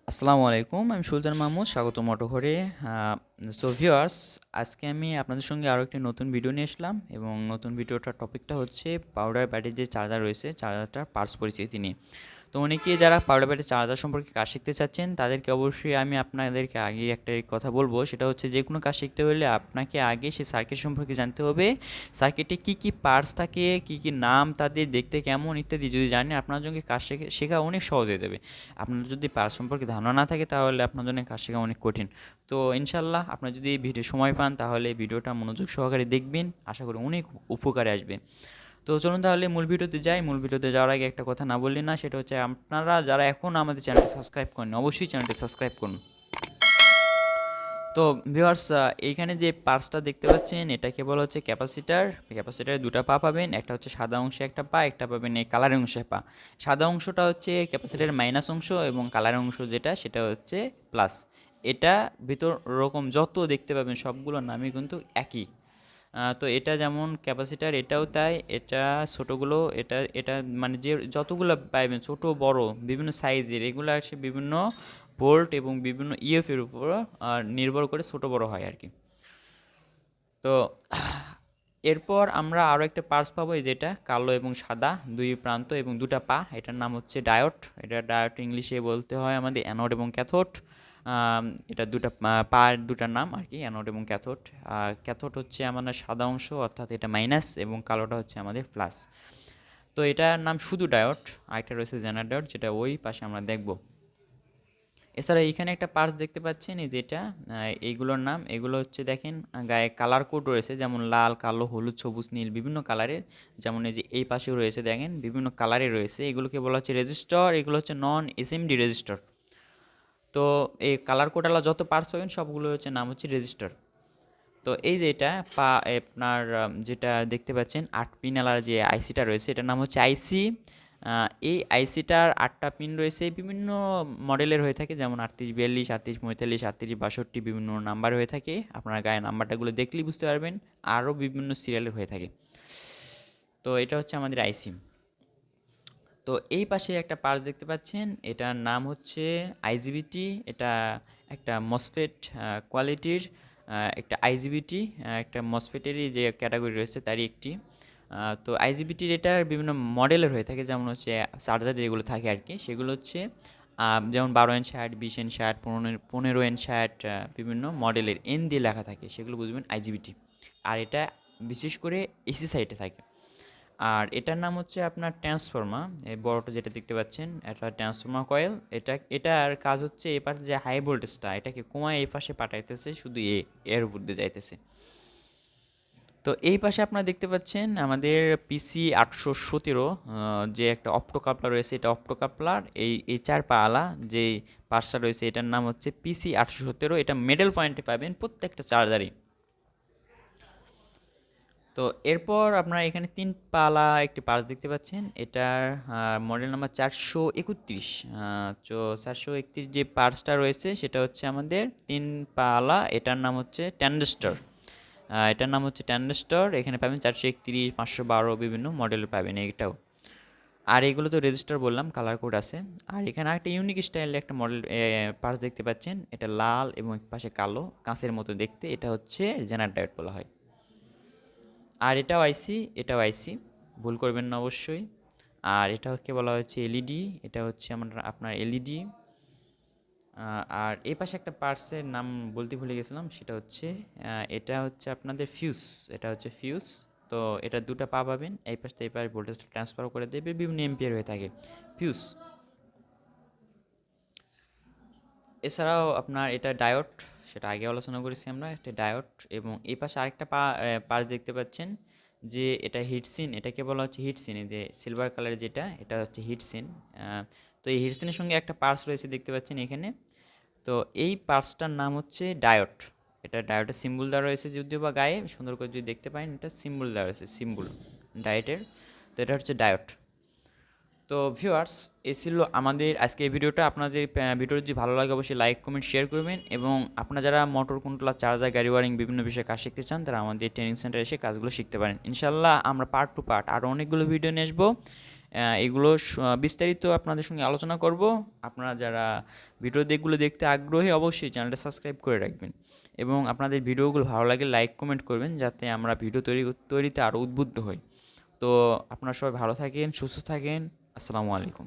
আসসালামু আলাইকুম, আমি সুলতান মাহমুদ, স্বাগতম অটো ঘরে। সো ভিউয়ার্স, আজকে আমি আপনাদের সঙ্গে আরও একটি নতুন ভিডিও নিয়ে আসলাম এবং নতুন ভিডিওটার টপিকটা হচ্ছে পাউডার ব্যাটারির যে চার্জার রয়েছে, চার্জারটার পার্টস পরিচিতি নিয়ে। তো অনেকেই যারা পাউডার ব্যাটারি চার্জার সম্পর্কে কাজ শিখতে চাচ্ছেন, তাদেরকে অবশ্যই আমি আপনাদেরকে আগে একটা কথা বলবো, সেটা হচ্ছে যে কোনো কাজ শিখতে হলে আপনাকে আগে সেই সার্কিট সম্পর্কে জানতে হবে। সার্কিটে কী কী পার্টস থাকে, কী কী নাম তাদের, দেখতে কেমন ইত্যাদি যদি জানেন, আপনার জন্য কাজ শেখা অনেক সহজ হয়ে যাবে। আপনার যদি পার্টস সম্পর্কে ধারণা না থাকে, তাহলে আপনার জন্য কাজ শেখা অনেক কঠিন। তো ইনশাল্লাহ আপনার যদি ভিডিও সময় পান, তাহলে ভিডিওটা মনোযোগ সহকারে দেখবেন, আশা করি অনেক উপকারে আসবে। তো চলুন তাহলে মূল ভিডিওতে যাই। মূল ভিডিওতে যাওয়ার আগে একটা কথা না বললি না, সেটা হচ্ছে আপনারা যারা এখন আমাদের চ্যানেলটি সাবস্ক্রাইব করেন, অবশ্যই চ্যানেলটি সাবস্ক্রাইব করুন। তো ভিউয়ার্স, এইখানে যে পার্টসটা দেখতে পাচ্ছেন, এটাকে বলা হচ্ছে ক্যাপাসিটার। ক্যাপাসিটারে দুটো পা পাবেন, একটা হচ্ছে সাদা অংশে একটা পা, একটা পাবেন এই কালারের অংশে পা। সাদা অংশটা হচ্ছে ক্যাপাসিটারের মাইনাস অংশ এবং কালারের অংশ যেটা, সেটা হচ্ছে প্লাস। এটা ভিতর রকম যত দেখতে পাবেন সবগুলোর নামই কিন্তু একই। তো এটা যেমন ক্যাপাসিটার, এটাও তাই। এটা ছোটোগুলো, এটা এটা মানে যে যতগুলো পাইবেন ছোট বড় বিভিন্ন সাইজের, এগুলো আসে বিভিন্ন ভোল্ট এবং বিভিন্ন ইএফের উপর নির্ভর করে ছোট বড় হয় আর কি। তো এরপর আমরা আরও একটা পার্টস পাবো, যেটা কালো এবং সাদা, দুই প্রান্ত এবং দুটা পা। এটার নাম হচ্ছে ডায়োড। এটা ডায়োড ইংলিশে বলতে হয় আমাদের অ্যানোড এবং ক্যাথোড। এটা দুটা পার দুটার নাম আর কি, অ্যানোড এবং ক্যাথোড। ক্যাথোড হচ্ছে আমাদের সাদা অংশ, অর্থাৎ এটা মাইনাস, এবং কালোটা হচ্ছে আমাদের প্লাস। তো এটার নাম শুধু ডায়োড। আরেকটা রয়েছে জেনার ডায়োড, যেটা ওই পাশে আমরা দেখব। এছাড়া এইখানে একটা পার্টস দেখতে পাচ্ছেন, এই যেটা এইগুলোর নাম, এগুলো হচ্ছে দেখেন গায়ে কালার কোড রয়েছে, যেমন লাল, কালো, হলুদ, সবুজ, নীল, বিভিন্ন কালারের। যেমন এই যে এই পাশেও রয়েছে দেখেন বিভিন্ন কালারের রয়েছে, এগুলোকে বলা হচ্ছে রেজিস্টর। এগুলো হচ্ছে নন এসএমডি রেজিস্টর। তো এই কালার কোডওয়ালা যত পার্টস পাবেন সবগুলো হচ্ছে নাম হচ্ছে রেজিস্টর। তো এই যে এটা আপনার যেটা দেখতে পাচ্ছেন 8 পিন যে আইসিটা রয়েছে, এটার নাম হচ্ছে আইসি। এই আইসিটার 8টা পিন রয়েছে, বিভিন্ন মডেলের হয়ে থাকে, যেমন 3842, 3845, 3862, বিভিন্ন নাম্বার হয়ে থাকে। আপনার গায়ে নাম্বারটাগুলো দেখলেই বুঝতে পারবেন। আরও বিভিন্ন সিরিয়ালের হয়ে থাকে। তো এটা হচ্ছে আমাদের আইসি। তো এই পাশে একটা পার্টস দেখতে পাচ্ছেন, এটার নাম হচ্ছে আইজিবিটি। এটা একটা মসফেট কোয়ালিটির একটা আইজিবিটি, একটা মসফেটেরই যে ক্যাটাগরি রয়েছে তারই একটি। তো আইজিবিটির এটার বিভিন্ন মডেলের হয়ে থাকে, যেমন হচ্ছে চার্জার যেগুলো থাকে আর কি, সেগুলো হচ্ছে যেমন 12N60, 20N60, 15N60, বিভিন্ন মডেলের এন দিয়ে লেখা থাকে, সেগুলো বুঝবেন আইজিবিটি। আর এটা বিশেষ করে এসি সাইটে থাকে। আর এটার নাম হচ্ছে আপনার ট্রান্সফর্মার। এই বড়টা যেটা দেখতে পাচ্ছেন, এটা ট্রান্সফর্মার কয়েল। এটার কাজ হচ্ছে এপার যে হাই ভোল্টেজটা, এটাকে কমায় এই পাশে পাঠাইতেছে, শুধু এর উপর দিয়ে যাইতেছে। তো এই পাশে আপনারা দেখতে পাচ্ছেন আমাদের PC817, যে একটা অপ্টোকাপলার রয়েছে, এটা অপ্টোকাপলার এই 4 পাওয়ালা যে পার্টসটা রয়েছে, এটার নাম হচ্ছে PC817। এটা মেডেল পয়েন্টে পাবেন প্রত্যেকটা চার্জারই। তো এরপর আপনারা এখানে 3 পালা একটি পার্স দেখতে পাচ্ছেন, এটার মডেল নাম্বার 431। তো 431 যে পার্সটা রয়েছে, সেটা হচ্ছে আমাদের 3 পালা। এটার নাম হচ্ছে ট্যান্ডেস্টর। এটার নাম হচ্ছে ট্যান্ডেস্টর। এখানে পাবেন 431, 512, বিভিন্ন মডেলের পাবেন এইটাও। আর এগুলো তো রেজিস্টার বললাম, কালার কোড আছে। আর এখানে একটা ইউনিক স্টাইলের একটা মডেল পার্স দেখতে পাচ্ছেন, এটা লাল এবং এক পাশে কালো, কাঁচের মতো দেখতে। এটা হচ্ছে জেনার ডায়োড বলা হয়। আর এটাও আইসি, এটাও আইসি, ভুল করবেন না অবশ্যই। আর এটাকে বলা হচ্ছে এলইডি, এটা হচ্ছে আপনার এলইডি। আর এই পাশে একটা পার্টসের নাম বলতে ভুলে গেছিলাম, সেটা হচ্ছে এটা হচ্ছে আপনাদের ফিউজ। এটা হচ্ছে ফিউজ। তো এটা দুটো পা পাবেন, এই পাশ থেকে এই পাশে ভোল্টেজটা ট্রান্সফার করে দেবে, বিভিন্ন এম্পিয়ার হয়ে থাকে ফিউজ। এছাড়াও আপনার এটা ডায়োড, সেটা আগে আলোচনা করেছি আমরা, একটা ডায়োড। এবং এই পাশে আরেকটা পার্স দেখতে পাচ্ছেন, যে এটা হিটসিন। এটাকে বলা হচ্ছে হিটসিন, এই যে সিলভার কালার যেটা, এটা হচ্ছে হিটসিন। তো এই হিটসিনের সঙ্গে একটা পার্স রয়েছে দেখতে পাচ্ছেন এখানে। তো এই পার্সটার নাম হচ্ছে ডায়োড। এটা ডায়োডের সিম্বল দেওয়া রয়েছে, যদিও বা গায়ে সুন্দর করে যদি দেখতে পারেন, এটা সিম্বল দেওয়া রয়েছে, সিম্বল ডায়োডের। তো এটা হচ্ছে ডায়োড। তো ভিউয়ার্স, এই ছিল আমাদের আজকে এই ভিডিওটা। আপনাদের ভিডিওটি যদি ভালো লাগে, অবশ্যই লাইক, কমেন্ট, শেয়ার করবেন। এবং আপনারা যারা মোটর কন্ট্রোলার, চার্জার, গাড়ি ওয়ারিং বিভিন্ন বিষয়ে কাজ শিখতে চান, তারা আমাদের ট্রেনিং সেন্টারে এসে কাজগুলো শিখতে পারেন। ইনশাল্লাহ আমরা পার্ট টু পার্ট আরও অনেকগুলো ভিডিও নিয়ে আসবো। এগুলো বিস্তারিত আপনাদের সঙ্গে আলোচনা করব। আপনারা যারা ভিডিওগুলো দেখতে আগ্রহী অবশ্যই চ্যানেলটা সাবস্ক্রাইব করে রাখবেন এবং আপনাদের ভিডিওগুলো ভালো লাগে লাইক কমেন্ট করবেন যাতে আমরা ভিডিও তৈরিতে আরও উদ্বুদ্ধ হই। তো আপনারা সবাই ভালো থাকেন, সুস্থ থাকেন। আসসালামু আলাইকুম।